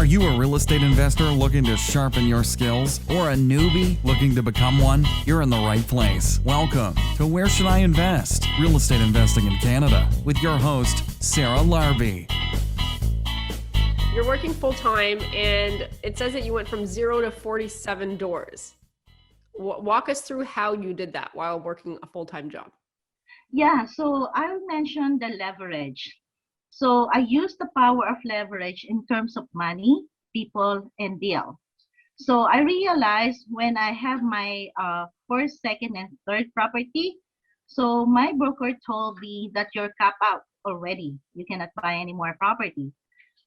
Are you a real estate investor looking to sharpen your skills or a newbie looking to become one? You're in the right place. Welcome to Where Should I Invest? Real Estate Investing in Canada with your host, Sarah Larby. You're working full-time and it says that you went from 0 to 47 doors. Walk us through how you did that while working a full-time job. Yeah, so I mentioned the leverage. So I use the power of leverage in terms of money, people, and deal. So I realized when I have my first, second, and third property, so my broker told me that you're capped out already. You cannot buy any more property.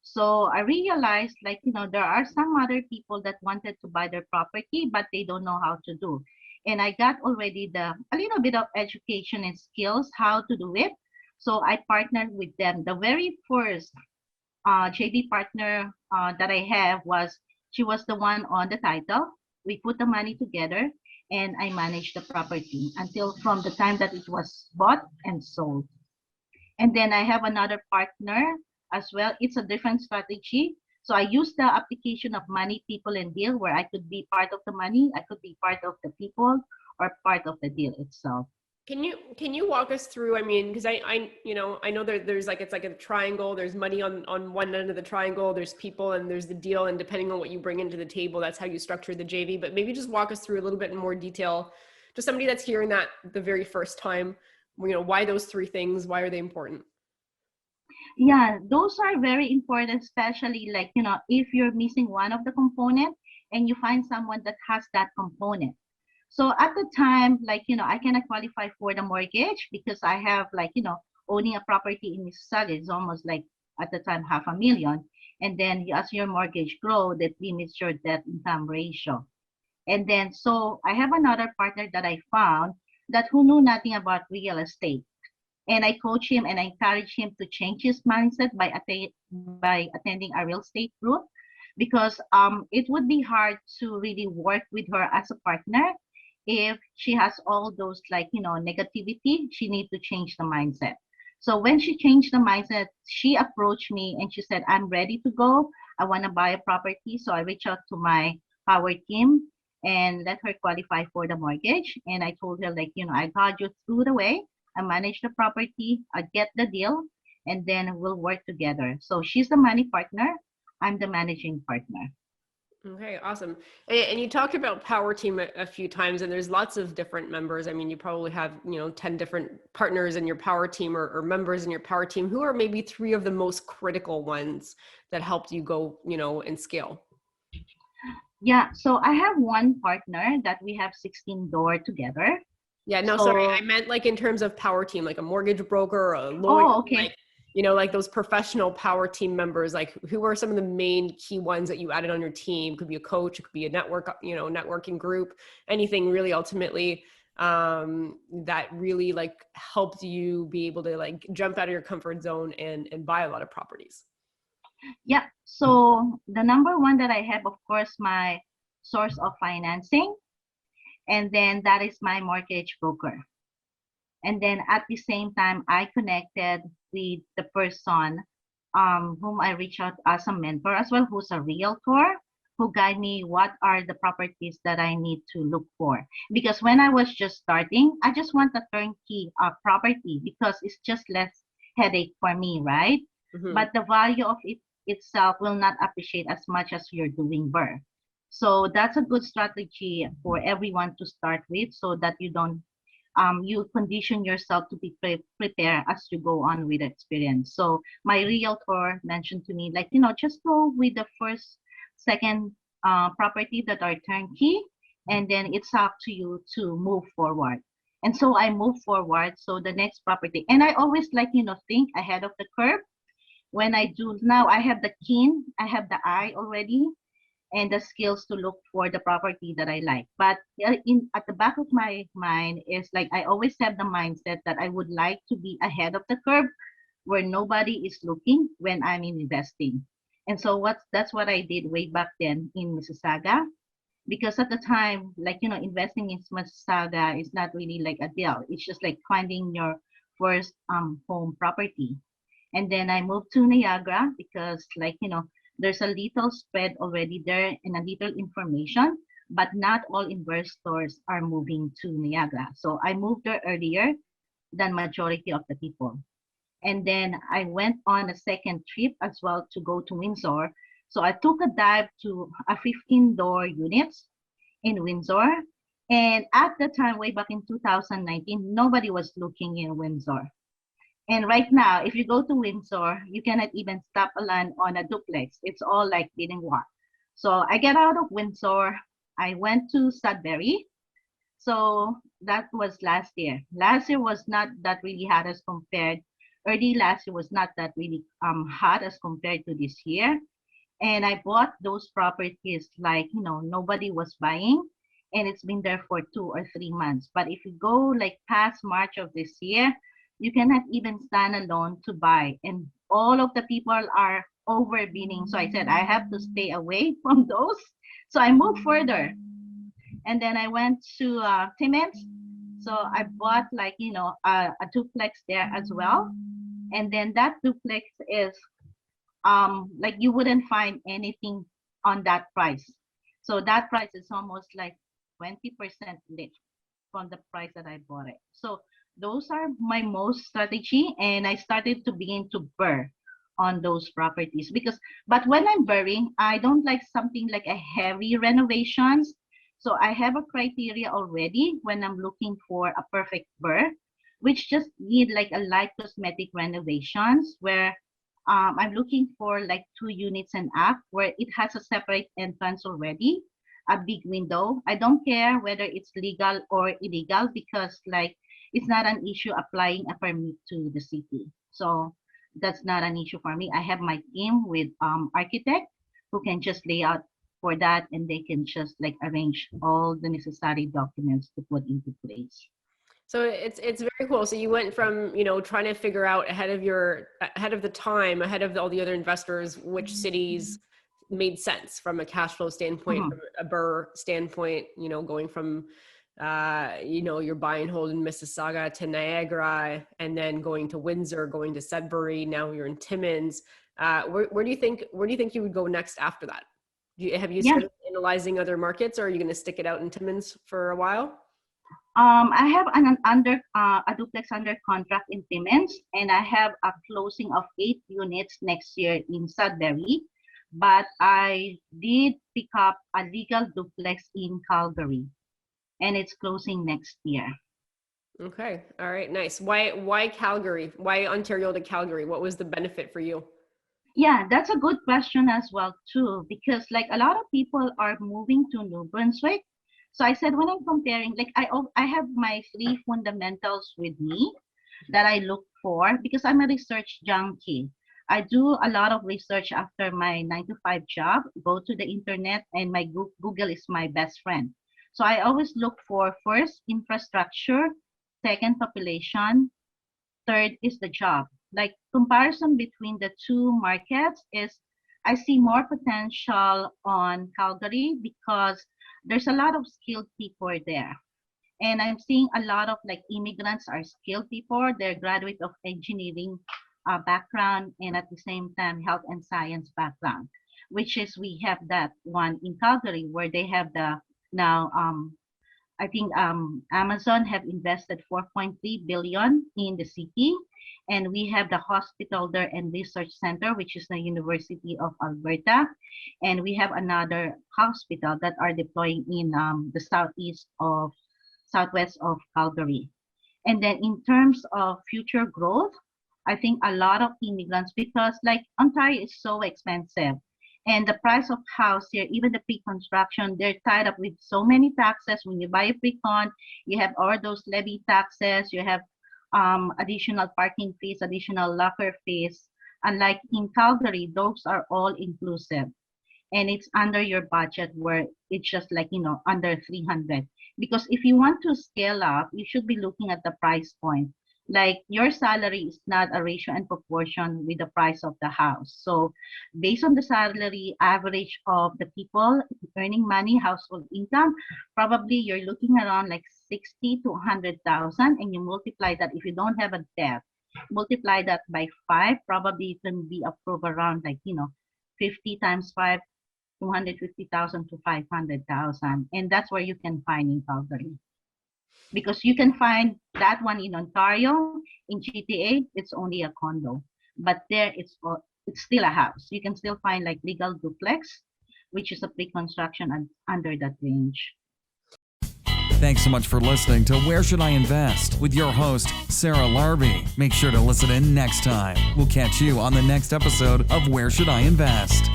So I realized, there are some other people that wanted to buy their property, but they don't know how to do. And I got already a little bit of education and skills how to do it. So I partnered with them. The very first JV partner that I have she was the one on the title. We put the money together and I managed the property until from the time that it was bought and sold. And then I have another partner as well. It's a different strategy. So I use the application of money, people, and deal where I could be part of the money, I could be part of the people, or part of the deal itself. Can you walk us through? I mean, because I know there's it's like a triangle. There's money on one end of the triangle. There's people and there's the deal. And depending on what you bring into the table, that's how you structure the JV. But maybe just walk us through a little bit in more detail. Just somebody that's hearing that the very first time. Why those three things? Why are they important? Yeah, those are very important, especially if you're missing one of the component and you find someone that has that component. So at the time, I cannot qualify for the mortgage because I have owning a property in Mississauga is almost at the time $500,000. And then as your mortgage grow, that limits your debt income ratio. And then, so I have another partner that I found that who knew nothing about real estate. And I coach him and I encourage him to change his mindset by attending a real estate group because it would be hard to really work with her as a partner if she has all those negativity. She needs to change the mindset. So when she changed the mindset, she approached me and she said, I'm ready to go. I want to buy a property. So I reached out to my power team and let her qualify for the mortgage. And I told her I got you through the way. I manage the property, I get the deal, and then we'll work together. So she's the money partner. I'm the managing partner. Okay, awesome. And you talked about power team a few times, and there's lots of different members. I mean, you probably have, 10 different partners in your power team or members in your power team. Who are maybe three of the most critical ones that helped you go, and scale? Yeah, so I have one partner that we have 16 door together. Yeah, no, sorry. I meant in terms of power team, like a mortgage broker or a lawyer. Oh, okay. Those professional power team members, who are some of the main key ones that you added on your team? Could be a coach, it could be a networking group, anything really ultimately that really helped you be able to jump out of your comfort zone and buy a lot of properties. Yeah. So the number one that I have, of course, my source of financing. And then that is my mortgage broker. And then at the same time, I connected with the person whom I reach out as a mentor as well, who's a realtor, who guide me what are the properties that I need to look for. Because when I was just starting, I just want a turnkey property because it's just less headache for me, right? Mm-hmm. But the value of it itself will not appreciate as much as you're doing BRRRR. So that's a good strategy for everyone to start with so that you don't, you condition yourself to be prepared as you go on with the experience. So my realtor mentioned to me, just go with the first, second property that are turnkey, and then it's up to you to move forward. And so I move forward. So the next property, and I always think ahead of the curve. When I do now, I have the I have the eye already, and the skills to look for the property that I like. But at the back of my mind is I always have the mindset that I would like to be ahead of the curve where nobody is looking when I'm investing. And so that's what I did way back then in Mississauga. Because at the time, investing in Mississauga is not really a deal. It's just finding your first home property. And then I moved to Niagara because there's a little spread already there and a little information, but not all investors are moving to Niagara. So I moved there earlier than majority of the people. And then I went on a second trip as well to go to Windsor. So I took a dive to a 15-door units in Windsor. And at the time, way back in 2019, nobody was looking in Windsor. And right now, if you go to Windsor, you cannot even stop a land on a duplex. It's all like bidding war. So I get out of Windsor. I went to Sudbury. So that was last year. Last year was not that really hot as compared. Early last year was not that really hot as compared to this year. And I bought those properties like, nobody was buying. And it's been there for 2 or 3 months. But if you go like past March of this year, you cannot even stand alone to buy. And all of the people are overbidding. So I said, I have to stay away from those. So I moved further. And then I went to Timmins. So I bought like, a duplex there as well. And then that duplex is like you wouldn't find anything on that price. So that price is almost like 20% lift from the price that I bought it. So those are my most strategy, and I started to begin to burr on those properties but when I'm burring, I don't like something like a heavy renovations. So I have a criteria already when I'm looking for a perfect burr, which just need like a light cosmetic renovations where I'm looking for like 2 units and up where it has a separate entrance already, a big window. I don't care whether it's legal or illegal because like it's not an issue applying a permit to the city. So that's not an issue for me. I have my team with architect who can just lay out for that, and they can just like arrange all the necessary documents to put into place. So it's very cool. So you went from, trying to figure out ahead of the time, ahead of all the other investors, which cities made sense from a cash flow standpoint, from a burr standpoint, going from, your buy and hold in Mississauga to Niagara, and then going to Windsor, going to Sudbury. Now you're in Timmins. Where do you think you would go next after that? Have you started analyzing other markets, or are you going to stick it out in Timmins for a while? I have a duplex under contract in Timmins, and I have a closing of 8 units next year in Sudbury. But I did pick up a legal duplex in Calgary, and it's closing next year. Okay. All right. Nice. Why Calgary? Why Ontario to Calgary? What was the benefit for you? Yeah, that's a good question as well too, because like a lot of people are moving to New Brunswick. So I said when I'm comparing, like I have my 3 fundamentals with me that I look for because I'm a research junkie. I do a lot of research after my 9-to-5 job, go to the internet, and my Google is my best friend. So I always look for first infrastructure, second population, third is the job. Like comparison between the 2 markets is I see more potential on Calgary because there's a lot of skilled people there. And I'm seeing a lot of like immigrants are skilled people. They're graduate of engineering background and at the same time health and science background, which is we have that one in Calgary where they have the now I think Amazon have invested 4.3 billion in the city, and we have the hospital there and research center, which is the University of Alberta, and we have another hospital that are deploying in the southwest of Calgary. And then in terms of future growth, I think a lot of immigrants because like Ontario is so expensive. And the price of house here, even the pre-construction, they're tied up with so many taxes. When you buy a pre-con, you have all those levy taxes, you have additional parking fees, additional locker fees. Unlike in Calgary, those are all inclusive. And it's under your budget where it's just like, under 300. Because if you want to scale up, you should be looking at the price point. Like your salary is not a ratio and proportion with the price of the house. So based on the salary average of the people earning money, household income, probably you're looking around like 60 to 100,000, and you multiply that if you don't have a debt, multiply that by 5, probably you can be approved around like, 50 times 5, 250,000 to 500,000. And that's where you can find in Calgary. Because you can find that one in Ontario, in GTA, it's only a condo. But there, it's still a house. You can still find like legal duplex, which is a pre-construction under that range. Thanks so much for listening to Where Should I Invest with your host, Sarah Larby. Make sure to listen in next time. We'll catch you on the next episode of Where Should I Invest?